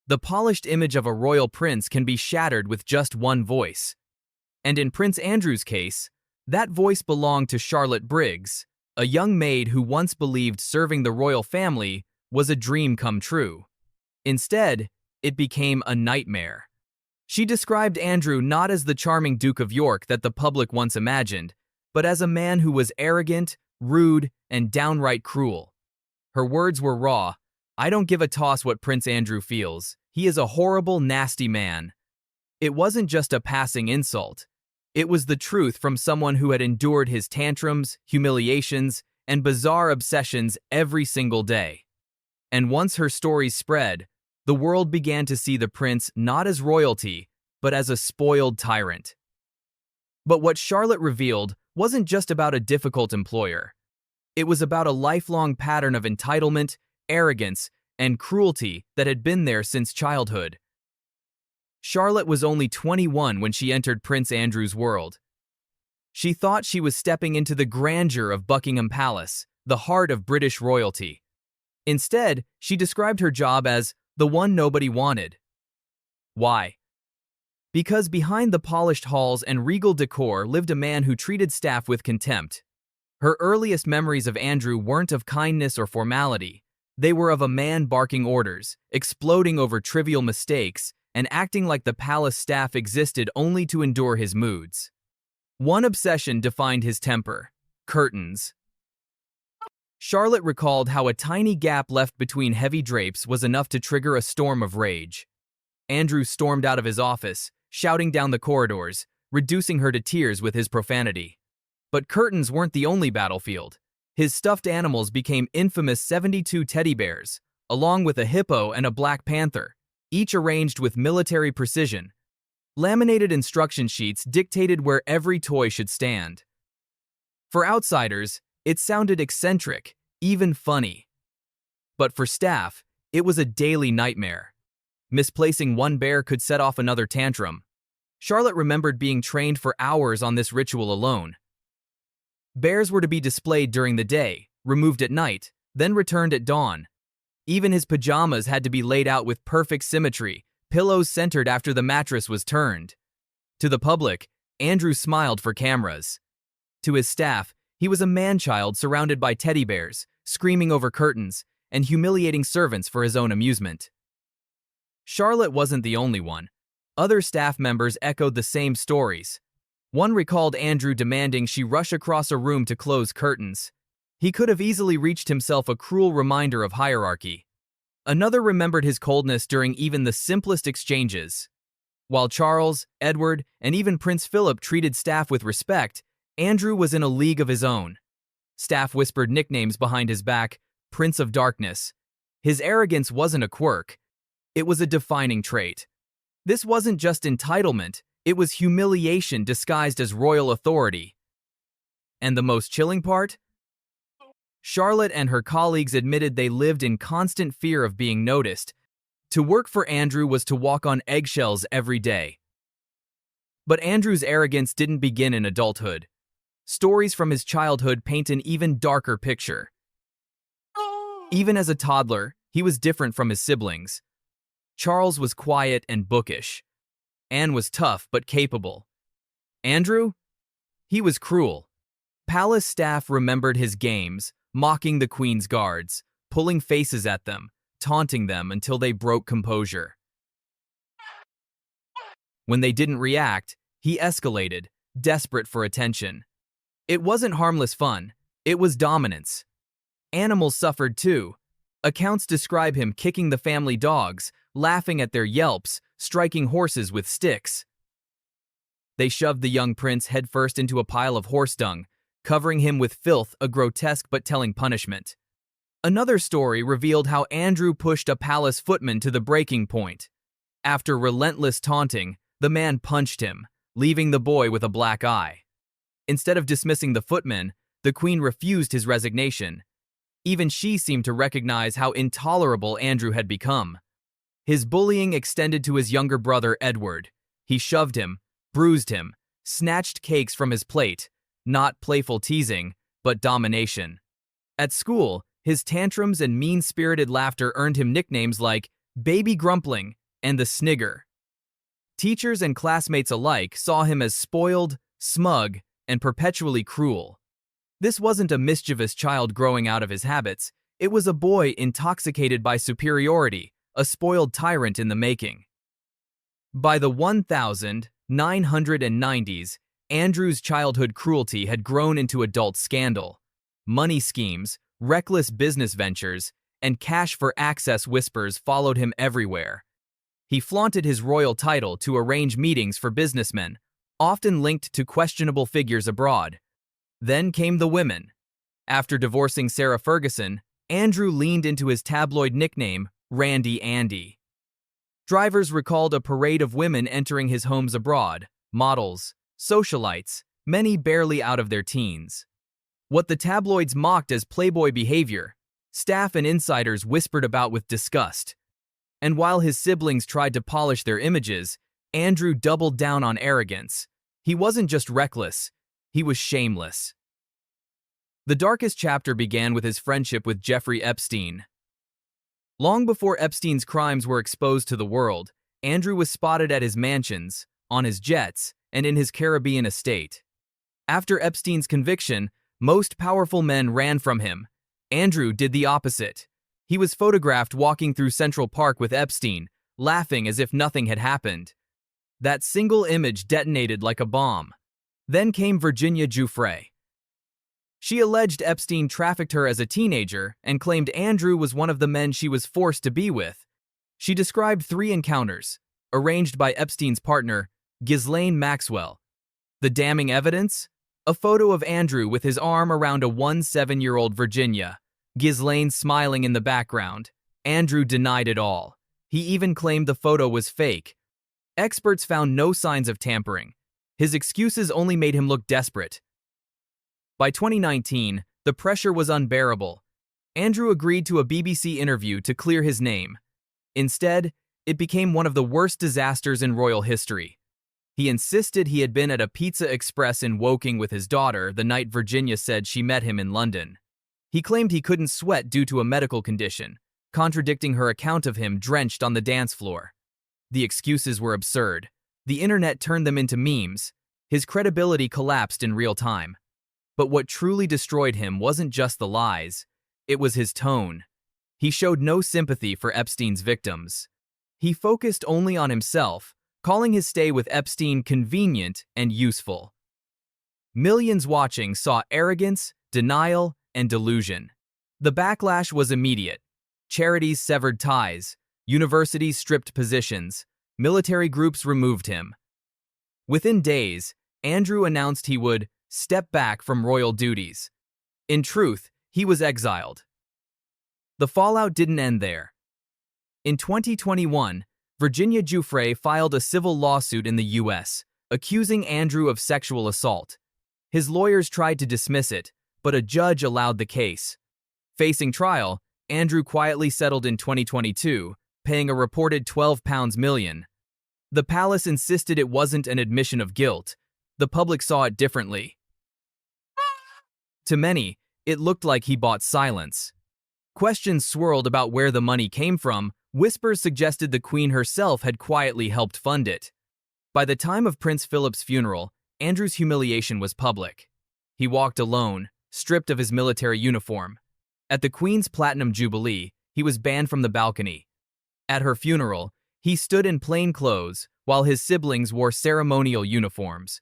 The polished image of a royal prince can be shattered with just one voice. And in Prince Andrew's case, that voice belonged to Charlotte Briggs, a young maid who once believed serving the royal family was a dream come true. Instead, it became a nightmare. She described Andrew not as the charming Duke of York that the public once imagined, but as a man who was arrogant, rude, and downright cruel. Her words were raw. "I don't give a toss what Prince Andrew feels. He is a horrible, nasty man." It wasn't just a passing insult. It was the truth from someone who had endured his tantrums, humiliations, and bizarre obsessions every single day. And once her stories spread, the world began to see the prince not as royalty, but as a spoiled tyrant. But what Charlotte revealed wasn't just about a difficult employer. It was about a lifelong pattern of entitlement, arrogance, and cruelty that had been there since childhood. Charlotte was only 21 when she entered Prince Andrew's world. She thought she was stepping into the grandeur of Buckingham Palace, the heart of British royalty. Instead, she described her job as the one nobody wanted. Why? Because behind the polished halls and regal decor lived a man who treated staff with contempt. Her earliest memories of Andrew weren't of kindness or formality. They were of a man barking orders, exploding over trivial mistakes, and acting like the palace staff existed only to endure his moods. One obsession defined his temper: curtains. Charlotte recalled how a tiny gap left between heavy drapes was enough to trigger a storm of rage. Andrew stormed out of his office, shouting down the corridors, reducing her to tears with his profanity. But curtains weren't the only battlefield. His stuffed animals became infamous 72 teddy bears, along with a hippo and a black panther, each arranged with military precision. Laminated instruction sheets dictated where every toy should stand. For outsiders, it sounded eccentric, even funny. But for staff, it was a daily nightmare. Misplacing one bear could set off another tantrum. Charlotte remembered being trained for hours on this ritual alone. Bears were to be displayed during the day, removed at night, then returned at dawn. Even his pajamas had to be laid out with perfect symmetry, pillows centered after the mattress was turned. To the public, Andrew smiled for cameras. To his staff, he was a man-child surrounded by teddy bears, screaming over curtains, and humiliating servants for his own amusement. Charlotte wasn't the only one. Other staff members echoed the same stories. One recalled Andrew demanding she rush across a room to close curtains. He could have easily reached himself a cruel reminder of hierarchy. Another remembered his coldness during even the simplest exchanges. While Charles, Edward, and even Prince Philip treated staff with respect, Andrew was in a league of his own. Staff whispered nicknames behind his back: Prince of Darkness. His arrogance wasn't a quirk. It was a defining trait. This wasn't just entitlement, it was humiliation disguised as royal authority. And the most chilling part? Charlotte and her colleagues admitted they lived in constant fear of being noticed. To work for Andrew was to walk on eggshells every day. But Andrew's arrogance didn't begin in adulthood. Stories from his childhood paint an even darker picture. Even as a toddler, he was different from his siblings. Charles was quiet and bookish. Anne was tough but capable. Andrew? He was cruel. Palace staff remembered his games, mocking the Queen's guards, pulling faces at them, taunting them until they broke composure. When they didn't react, he escalated, desperate for attention. It wasn't harmless fun, it was dominance. Animals suffered too. Accounts describe him kicking the family dogs, laughing at their yelps, striking horses with sticks. They shoved the young prince headfirst into a pile of horse dung, covering him with filth, a grotesque but telling punishment. Another story revealed how Andrew pushed a palace footman to the breaking point. After relentless taunting, the man punched him, leaving the boy with a black eye. Instead of dismissing the footman, the Queen refused his resignation. Even she seemed to recognize how intolerable Andrew had become. His bullying extended to his younger brother, Edward. He shoved him, bruised him, snatched cakes from his plate. Not playful teasing, but domination. At school, his tantrums and mean-spirited laughter earned him nicknames like Baby Grumpling, and the Snigger. Teachers and classmates alike saw him as spoiled, smug, and perpetually cruel. This wasn't a mischievous child growing out of his habits. It was a boy intoxicated by superiority, a spoiled tyrant in the making. By the 1990s, Andrew's childhood cruelty had grown into adult scandal. Money schemes, reckless business ventures, and cash-for-access whispers followed him everywhere. He flaunted his royal title to arrange meetings for businessmen, often linked to questionable figures abroad. Then came the women. After divorcing Sarah Ferguson, Andrew leaned into his tabloid nickname, Randy Andy. Drivers recalled a parade of women entering his homes abroad, models, socialites, many barely out of their teens. What the tabloids mocked as playboy behavior, staff and insiders whispered about with disgust. And while his siblings tried to polish their images, Andrew doubled down on arrogance. He wasn't just reckless, he was shameless. The darkest chapter began with his friendship with Jeffrey Epstein. Long before Epstein's crimes were exposed to the world, Andrew was spotted at his mansions, on his jets, and in his Caribbean estate. After Epstein's conviction, most powerful men ran from him. Andrew did the opposite. He was photographed walking through Central Park with Epstein, laughing as if nothing had happened. That single image detonated like a bomb. Then came Virginia Giuffre. She alleged Epstein trafficked her as a teenager and claimed Andrew was one of the men she was forced to be with. She described 3 encounters, arranged by Epstein's partner, Ghislaine Maxwell. The damning evidence? A photo of Andrew with his arm around a 17-year-old Virginia, Ghislaine smiling in the background. Andrew denied it all. He even claimed the photo was fake. Experts found no signs of tampering. His excuses only made him look desperate. By 2019, the pressure was unbearable. Andrew agreed to a BBC interview to clear his name. Instead, it became one of the worst disasters in royal history. He insisted he had been at a Pizza Express in Woking with his daughter the night Virginia said she met him in London. He claimed he couldn't sweat due to a medical condition, contradicting her account of him drenched on the dance floor. The excuses were absurd. The internet turned them into memes. His credibility collapsed in real time. But what truly destroyed him wasn't just the lies, it was his tone. He showed no sympathy for Epstein's victims. He focused only on himself, calling his stay with Epstein convenient and useful. Millions watching saw arrogance, denial, and delusion. The backlash was immediate. Charities severed ties, universities stripped positions, military groups removed him. Within days, Andrew announced he would step back from royal duties. In truth, he was exiled. The fallout didn't end there. In 2021, Virginia Giuffre filed a civil lawsuit in the U.S., accusing Andrew of sexual assault. His lawyers tried to dismiss it, but a judge allowed the case. Facing trial, Andrew quietly settled in 2022, paying a reported £12 million. The palace insisted it wasn't an admission of guilt. The public saw it differently. To many, it looked like he bought silence. Questions swirled about where the money came from. Whispers suggested the Queen herself had quietly helped fund it. By the time of Prince Philip's funeral, Andrew's humiliation was public. He walked alone, stripped of his military uniform. At the Queen's Platinum Jubilee, he was banned from the balcony. At her funeral, he stood in plain clothes, while his siblings wore ceremonial uniforms.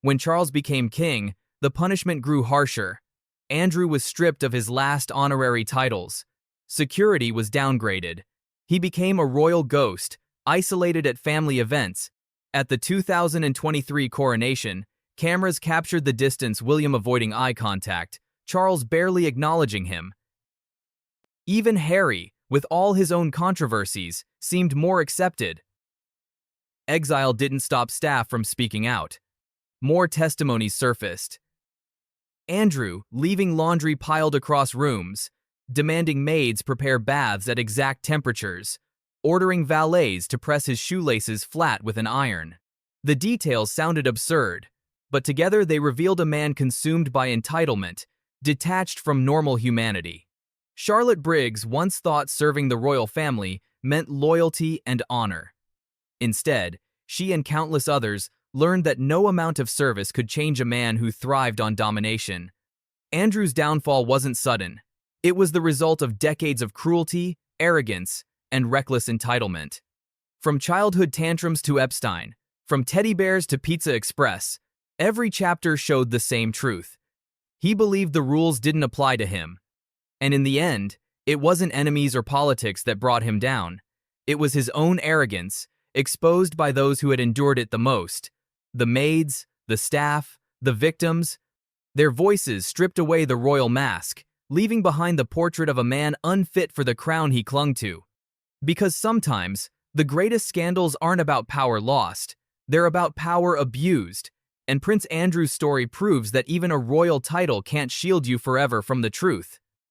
When Charles became king, the punishment grew harsher. Andrew was stripped of his last honorary titles. Security was downgraded. He became a royal ghost, isolated at family events. At the 2023 coronation, cameras captured the distance, William avoiding eye contact, Charles barely acknowledging him. Even Harry, with all his own controversies, seemed more accepted. Exile didn't stop staff from speaking out. More testimonies surfaced. Andrew, leaving laundry piled across rooms, demanding maids prepare baths at exact temperatures, ordering valets to press his shoelaces flat with an iron. The details sounded absurd, but together they revealed a man consumed by entitlement, detached from normal humanity. Charlotte Briggs once thought serving the royal family meant loyalty and honor. Instead, she and countless others learned that no amount of service could change a man who thrived on domination. Andrew's downfall wasn't sudden. It was the result of decades of cruelty, arrogance, and reckless entitlement. From childhood tantrums to Epstein, from teddy bears to Pizza Express, every chapter showed the same truth. He believed the rules didn't apply to him. And in the end, it wasn't enemies or politics that brought him down. It was his own arrogance, exposed by those who had endured it the most. The maids, the staff, the victims. Their voices stripped away the royal mask, leaving behind the portrait of a man unfit for the crown he clung to. Because sometimes, the greatest scandals aren't about power lost, they're about power abused. And Prince Andrew's story proves that even a royal title can't shield you forever from the truth.